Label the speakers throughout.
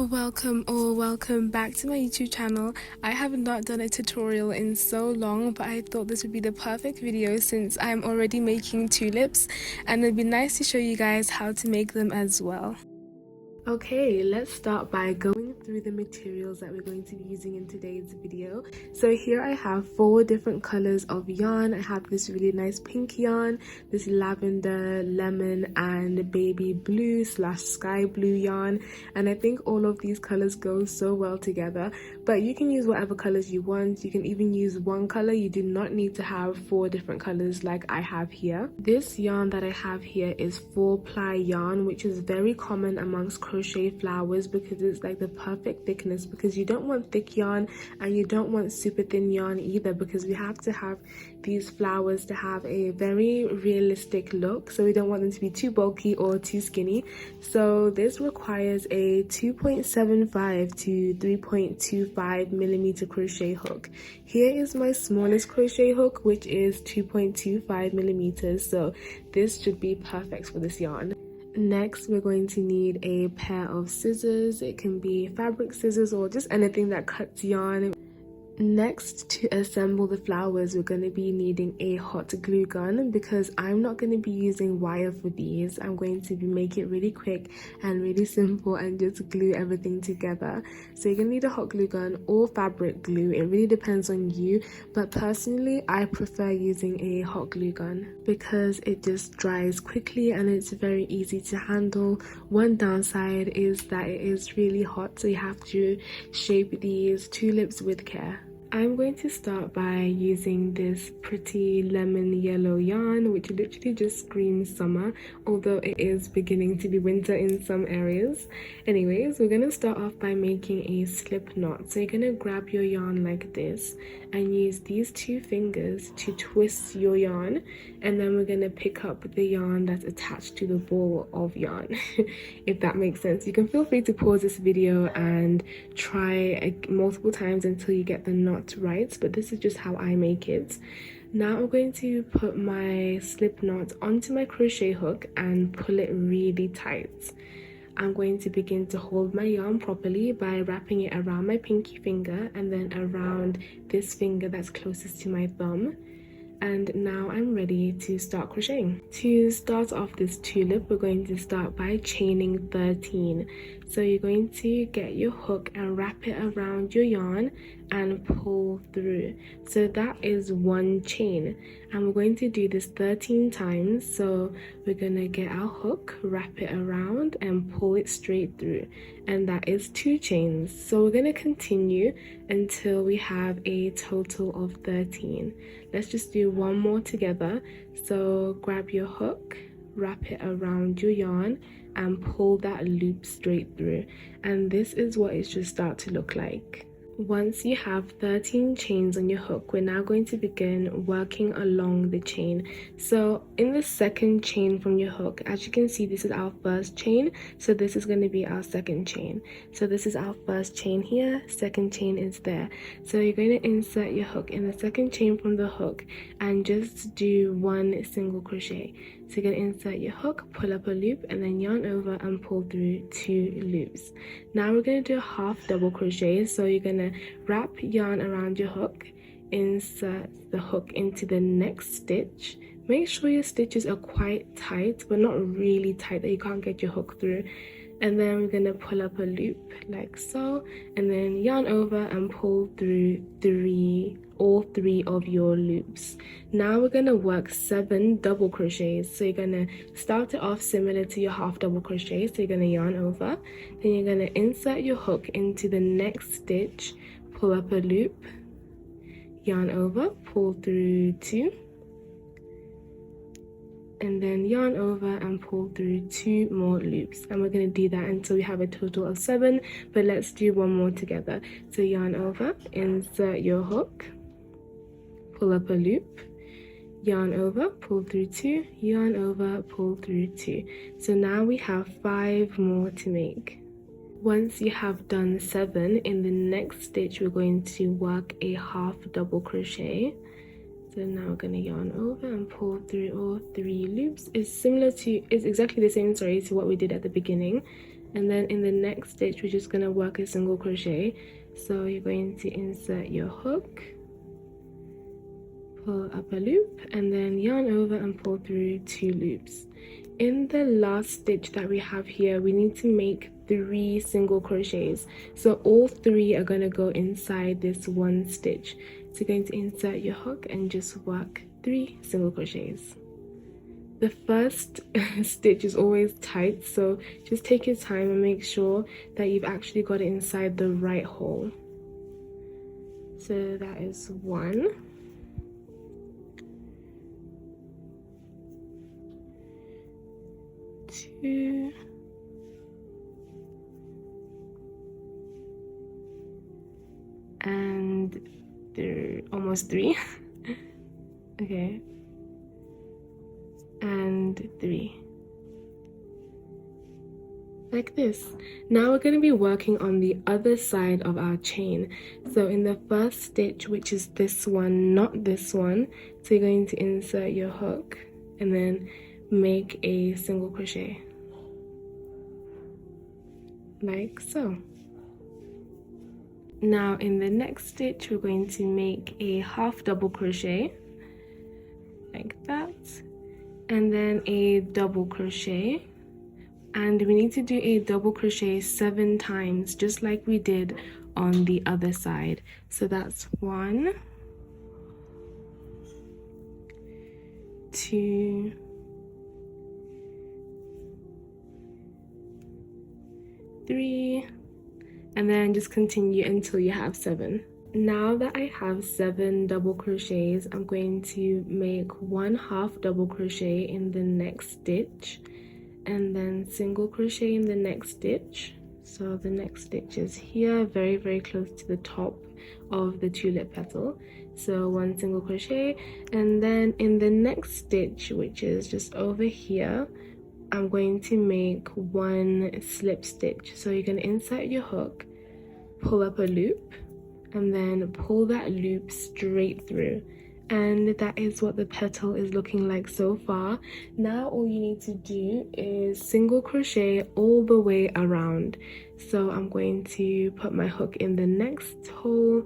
Speaker 1: Welcome back to my YouTube channel. I have not done a tutorial in so long, but I thought this would be the perfect video since I'm already making tulips, and it'd be nice to show you guys how to make them as well. Okay, let's start by going through the materials that we're going to be using in today's video. So here I have 4 different colors of yarn. I have this really nice pink yarn, this lavender, lemon, and baby blue / sky blue yarn, and I think all of these colors go so well together. But you can use whatever colors you want. You can even use one color. You do not need to have 4 different colors like I have here. This yarn that I have here is 4-ply yarn, which is very common amongst crochet flowers because it's like the perfect thickness, because you don't want thick yarn and you don't want super thin yarn either, because we have to have these flowers to have a very realistic look, so we don't want them to be too bulky or too skinny. So this requires a 2.75 to 3.25 millimeter crochet hook. Here is my smallest crochet hook, which is 2.25 millimeters, so this should be perfect for this yarn. Next, we're going to need a pair of scissors. It can be fabric scissors or just anything that cuts yarn. Next, to assemble the flowers, we're going to be needing a hot glue gun, because I'm not going to be using wire for these. I'm going to make it really quick and really simple and just glue everything together. So you're going to need a hot glue gun or fabric glue. It really depends on you, but personally I prefer using a hot glue gun because it just dries quickly and it's very easy to handle. One downside is that it is really hot, so you have to shape these tulips with care. I'm going to start by using this pretty lemon yellow yarn, which literally just screams summer, although it is beginning to be winter in some areas. Anyways, we're going to start off by making a slip knot. So you're going to grab your yarn like this and use these 2 fingers to twist your yarn, and then we're going to pick up the yarn that's attached to the ball of yarn. If that makes sense. You can feel free to pause this video and try multiple times until you get the knot right, but this is just how I make it. Now I'm going to put my slip knot onto my crochet hook and pull it really tight. I'm going to begin to hold my yarn properly by wrapping it around my pinky finger and then around this finger that's closest to my thumb. And now I'm ready to start crocheting. To start off this tulip, we're going to start by chaining 13. So you're going to get your hook and wrap it around your yarn and pull through. So that is 1 chain, and we're going to do this 13 times. So we're going to get our hook, wrap it around and pull it straight through, and that is 2 chains. So we're going to continue until we have a total of 13. Let's just do one more together. So grab your hook, wrap it around your yarn and pull that loop straight through, and this is what it should start to look like. Once you have 13 chains on your hook, we're now going to begin working along the chain. So in the second chain from your hook, as you can see, this is our first chain, so this is going to be our second chain. So this is our first chain here, second chain is there. So you're going to insert your hook in the second chain from the hook and just do 1 single crochet. So you're going to insert your hook, pull up a loop, and then yarn over and pull through 2 loops. Now we're going to do a half double crochet. So you're going to wrap yarn around your hook, insert the hook into the next stitch. Make sure your stitches are quite tight, but not really tight that you can't get your hook through. And then we're going to pull up a loop like so, and then yarn over and pull through all 3 of your loops. Now we're going to work 7 double crochets. So you're going to start it off similar to your half double crochet. So you're going to yarn over, then you're going to insert your hook into the next stitch, pull up a loop, yarn over, pull through 2, and then yarn over and pull through 2 more loops, and we're going to do that until we have a total of 7, but let's do one more together. So yarn over, insert your hook, pull up a loop, yarn over, pull through 2, yarn over, pull through 2. So now we have 5 more to make. Once you have done 7, in the next stitch we're going to work a half double crochet. So now we're going to yarn over and pull through all 3 loops. It's exactly the same, to what we did at the beginning. And then in the next stitch, we're just going to work a single crochet. So you're going to insert your hook, pull up a loop, and then yarn over and pull through 2 loops. In the last stitch that we have here, we need to make 3 single crochets. So all 3 are going to go inside this one stitch. So you're going to insert your hook and just work 3 single crochets. The first stitch is always tight, so just take your time and make sure that you've actually got it inside the right hole. So that is 1. 2, and almost 3. Okay, and 3, like this. Now we're going to be working on the other side of our chain. So in the first stitch, which is this one, not this one, so you're going to insert your hook and then make a single crochet, like so. Now in the next stitch, we're going to make a half double crochet, like that, and then a double crochet, and we need to do a double crochet 7 times, just like we did on the other side. So that's 1, 2, 3, and then just continue until you have 7. Now that I have 7 double crochets, I'm going to make 1 half double crochet in the next stitch, and then single crochet in the next stitch. So the next stitch is here, very, very close to the top of the tulip petal. So 1 single crochet, and then in the next stitch, which is just over here, I'm going to make 1 slip stitch. So you're going to insert your hook, pull up a loop, and then pull that loop straight through. And that is what the petal is looking like so far. Now all you need to do is single crochet all the way around. So I'm going to put my hook in the next hole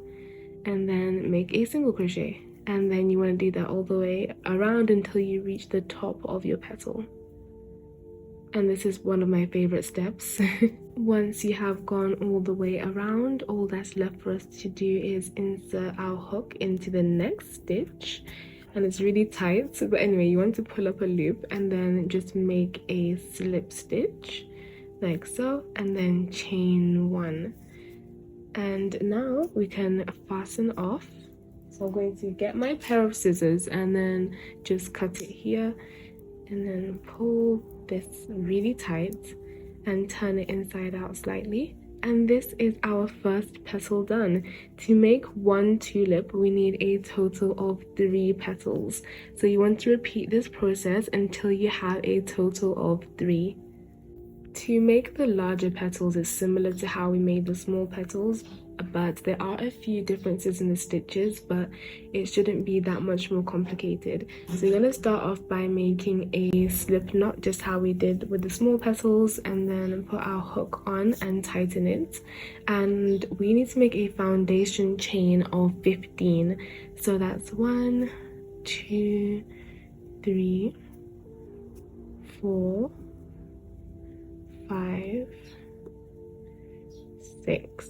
Speaker 1: and then make a single crochet. And then you want to do that all the way around until you reach the top of your petal. And this is one of my favorite steps. Once you have gone all the way around, all that's left for us to do is insert our hook into the next stitch, and it's really tight, but anyway, you want to pull up a loop and then just make a slip stitch like so, and then chain 1. And now we can fasten off. So I'm going to get my pair of scissors and then just cut it here, and then pull this really tight and turn it inside out slightly. And this is our first petal done. To make 1 tulip, we need a total of 3 petals. So you want to repeat this process until you have a total of 3. To make the larger petals is similar to how we made the small petals, but there are a few differences in the stitches, but it shouldn't be that much more complicated. So you're going to start off by making a slip knot, just how we did with the small petals, and then put our hook on and tighten it. And we need to make a foundation chain of 15. So that's 1, 2, 3, 4, 5, 6,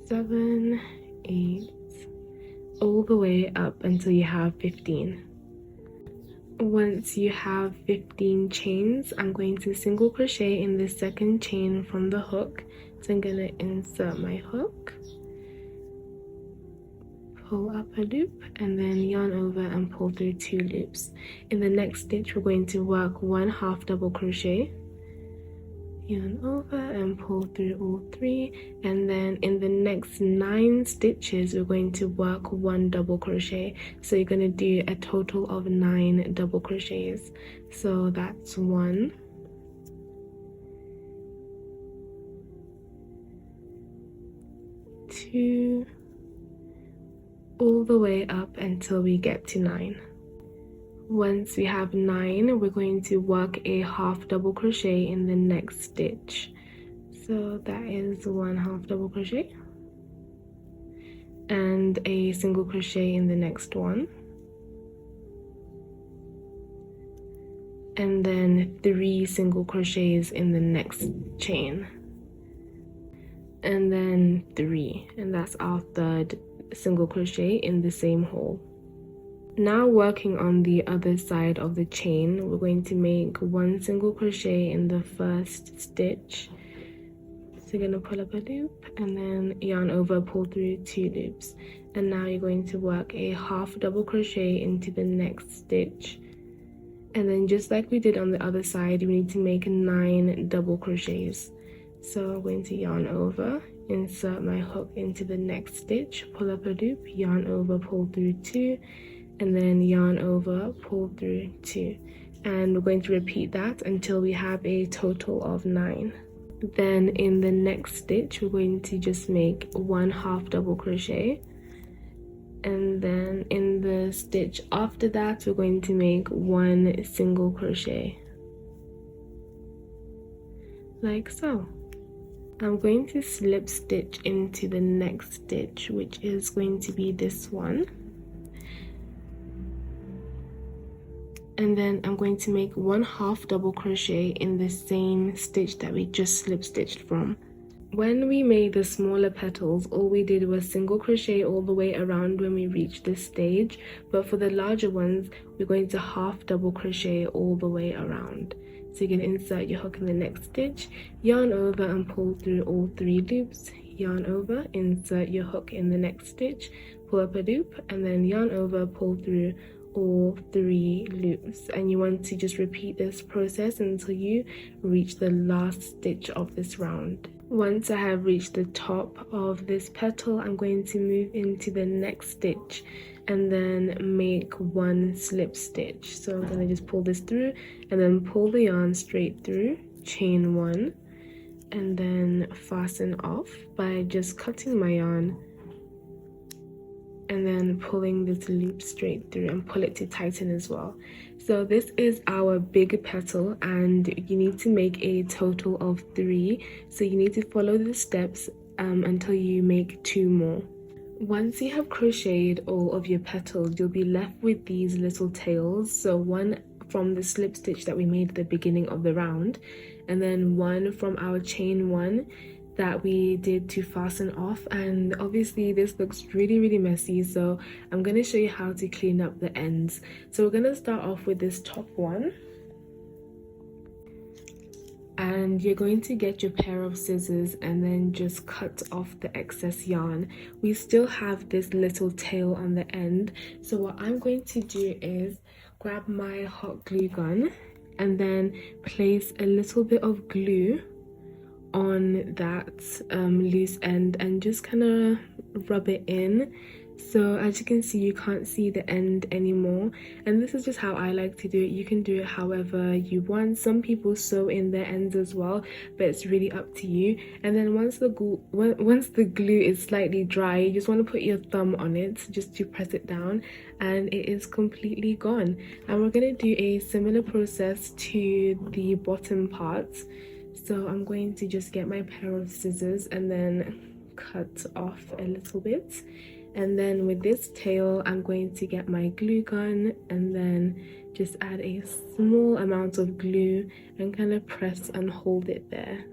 Speaker 1: 7, 8, all the way up until you have 15. Once you have 15 chains, I'm going to single crochet in the second chain from the hook. So I'm going to insert my hook, pull up a loop, and then yarn over and pull through 2 loops. In the next stitch, we're going to work 1 half double crochet, yarn over and pull through all 3, and then in the next 9 stitches we're going to work 1 double crochet. So you're going to do a total of 9 double crochets. So that's 1, 2, all the way up until we get to 9. Once we have 9, we're going to work a half double crochet in the next stitch. So that is 1/2 double crochet and a single crochet in the next one, and then 3 single crochets in the next chain, and then 3, and that's our 3rd single crochet in the same hole. Now working on the other side of the chain, we're going to make 1 single crochet in the first stitch. So you're going to pull up a loop and then yarn over, pull through 2 loops, and now you're going to work a 1/2 double crochet into the next stitch, and then just like we did on the other side, we need to make 9 double crochets. So I'm going to yarn over, insert my hook into the next stitch, pull up a loop, yarn over, pull through 2, and then yarn over, pull through 2, and we're going to repeat that until we have a total of 9. Then in the next stitch, we're going to just make 1/2 double crochet, and then in the stitch after that, we're going to make 1 single crochet, like so. I'm going to slip stitch into the next stitch, which is going to be this one. And then I'm going to make 1/2 double crochet in the same stitch that we just slip stitched from. When we made the smaller petals, all we did was single crochet all the way around when we reached this stage, but for the larger ones, we're going to 1/2 double crochet all the way around. So you can insert your hook in the next stitch, yarn over and pull through all 3 loops, yarn over, insert your hook in the next stitch, pull up a loop, and then yarn over, pull through all 3 loops, and you want to just repeat this process until you reach the last stitch of this round. Once I have reached the top of this petal, I'm going to move into the next stitch and then make 1 slip stitch. So I'm going to just pull this through and then pull the yarn straight through, chain 1, and then fasten off by just cutting my yarn and then pulling this loop straight through, and pull it to tighten as well. So this is our big petal, and you need to make a total of 3. So you need to follow the steps until you make 2 more. Once you have crocheted all of your petals, you'll be left with these little tails. So 1 from the slip stitch that we made at the beginning of the round, and then 1 from our chain 1 that we did to fasten off. And obviously this looks really messy, so I'm going to show you how to clean up the ends. So we're going to start off with this top one, and you're going to get your pair of scissors and then just cut off the excess yarn. We still have this little tail on the end, so what I'm going to do is grab my hot glue gun and then place a little bit of glue on that loose end and just kind of rub it in. So as you can see, you can't see the end anymore, and this is just how I like to do it. You can do it however you want. Some people sew in their ends as well, but it's really up to you. And then once the glue is slightly dry, you just want to put your thumb on it just to press it down, and it is completely gone. And we're going to do a similar process to the bottom part. So I'm going to just get my pair of scissors and then cut off a little bit. And then with this tail, I'm going to get my glue gun and then just add a small amount of glue and kind of press and hold it there.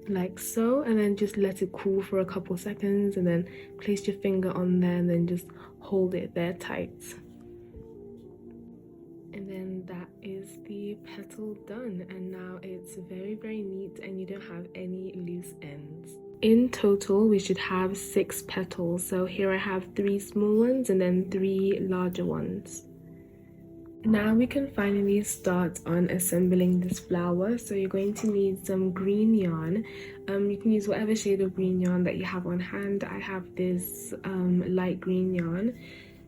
Speaker 1: Like so, and then just let it cool for a couple seconds, and then place your finger on there and then just hold it there tight. And then that is the petal done, and now it's very neat and you don't have any loose ends. In total we should have 6 petals, so here I have 3 small ones and then 3 larger ones. Now we can finally start on assembling this flower. So you're going to need some green yarn. You can use whatever shade of green yarn that you have on hand. I have this light green yarn.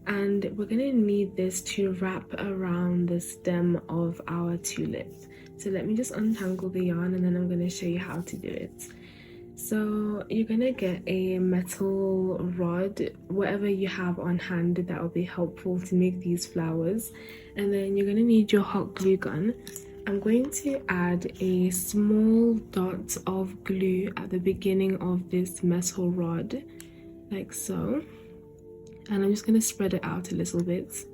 Speaker 1: And we're going to need this to wrap around the stem of our tulip. So let me just untangle the yarn and then I'm going to show you how to do it. So you're gonna get a metal rod, whatever you have on hand that will be helpful to make these flowers, and then you're gonna need your hot glue gun. I'm going to add a small dot of glue at the beginning of this metal rod, like so, and I'm just gonna spread it out a little bit.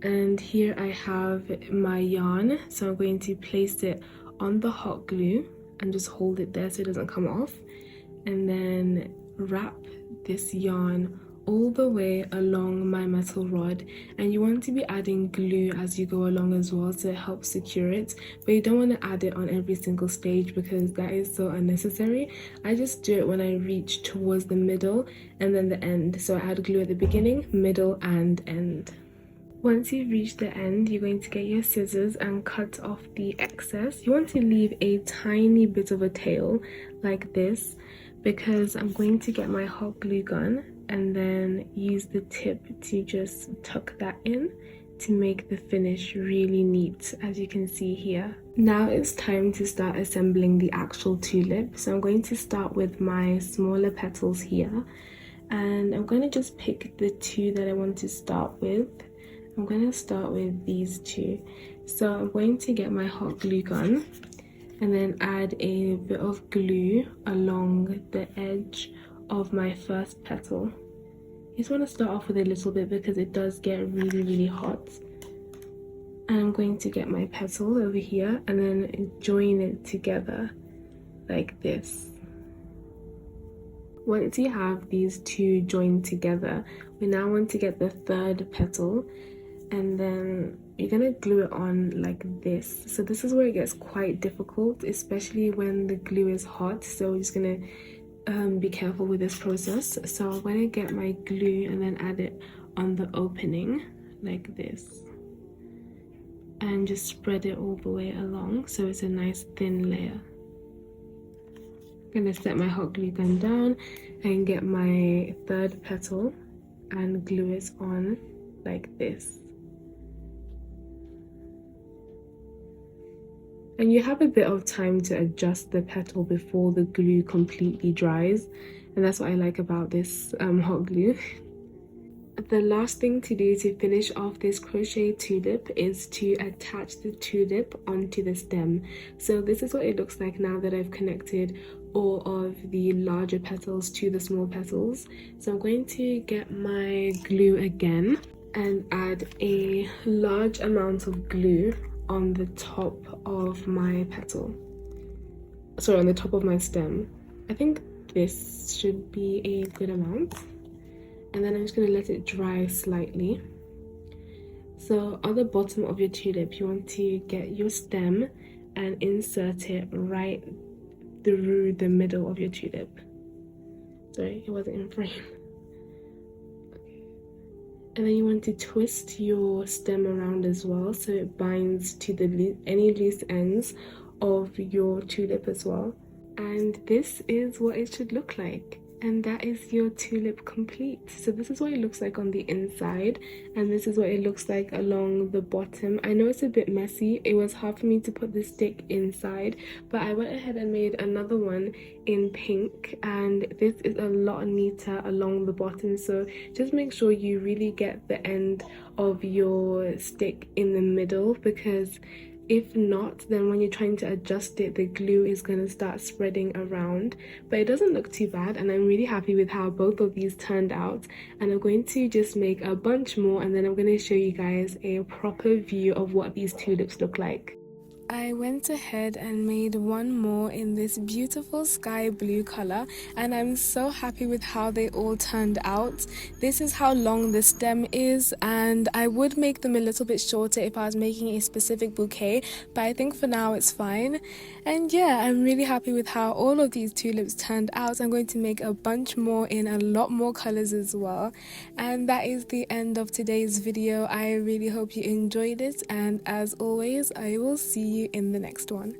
Speaker 1: And here I have my yarn, so I'm going to place it on the hot glue and just hold it there so it doesn't come off, and then wrap this yarn all the way along my metal rod. And you want to be adding glue as you go along as well, so it helps secure it, but you don't want to add it on every single stage because that is so unnecessary. I just do it when I reach towards the middle and then the end, so I add glue at the beginning, middle and end. Once you've reached the end, you're going to get your scissors and cut off the excess. You want to leave a tiny bit of a tail like this, because I'm going to get my hot glue gun and then use the tip to just tuck that in to make the finish really neat, as you can see here. Now it's time to start assembling the actual tulip. So I'm going to start with my smaller petals here, and I'm going to just pick the two that I want to start with. I'm going to start with these two. So I'm going to get my hot glue gun and then add a bit of glue along the edge of my first petal. You just want to start off with a little bit because it does get really hot. And I'm going to get my petal over here and then join it together like this. Once you have these two joined together, we now want to get the third petal, and then you're gonna glue it on like this. So this is where it gets quite difficult, especially when the glue is hot, so we're just gonna be careful with this process. So I'm gonna get my glue and then add it on the opening like this, and just spread it all the way along so it's a nice thin layer. I'm gonna set my hot glue gun down and get my third petal and glue it on like this. And you have a bit of time to adjust the petal before the glue completely dries, and that's what I like about this hot glue. The last thing to do to finish off this crochet tulip is to attach the tulip onto the stem. So this is what it looks like now that I've connected all of the larger petals to the small petals. So I'm going to get my glue again and add a large amount of glue on the top of my petal. Sorry, on the top of my stem. I think this should be a good amount. And then I'm just going to let it dry slightly. So on the bottom of your tulip, you want to get your stem and insert it right through the middle of your tulip. Sorry, it wasn't in frame. Okay. And then you want to twist your stem around as well, so it binds to the any loose ends of your tulip as well. And this is what it should look like. And that is your tulip complete. So this is what it looks like on the inside, and this is what it looks like along the bottom. I know it's a bit messy. It was hard for me to put the stick inside, but I went ahead and made another one in pink, and this is a lot neater along the bottom. So just make sure you really get the end of your stick in the middle, because if not, then when you're trying to adjust it, the glue is going to start spreading around. But it doesn't look too bad, and I'm really happy with how both of these turned out. And I'm going to just make a bunch more, and then I'm going to show you guys a proper view of what these tulips look like. I went ahead and made one more in this beautiful sky blue color, and I'm so happy with how they all turned out. This is how long the stem is, and I would make them a little bit shorter if I was making a specific bouquet, but I think for now it's fine. And yeah, I'm really happy with how all of these tulips turned out. I'm going to make a bunch more in a lot more colors as well. And that is the end of today's video. I really hope you enjoyed it, and as always, I will see you in the next one.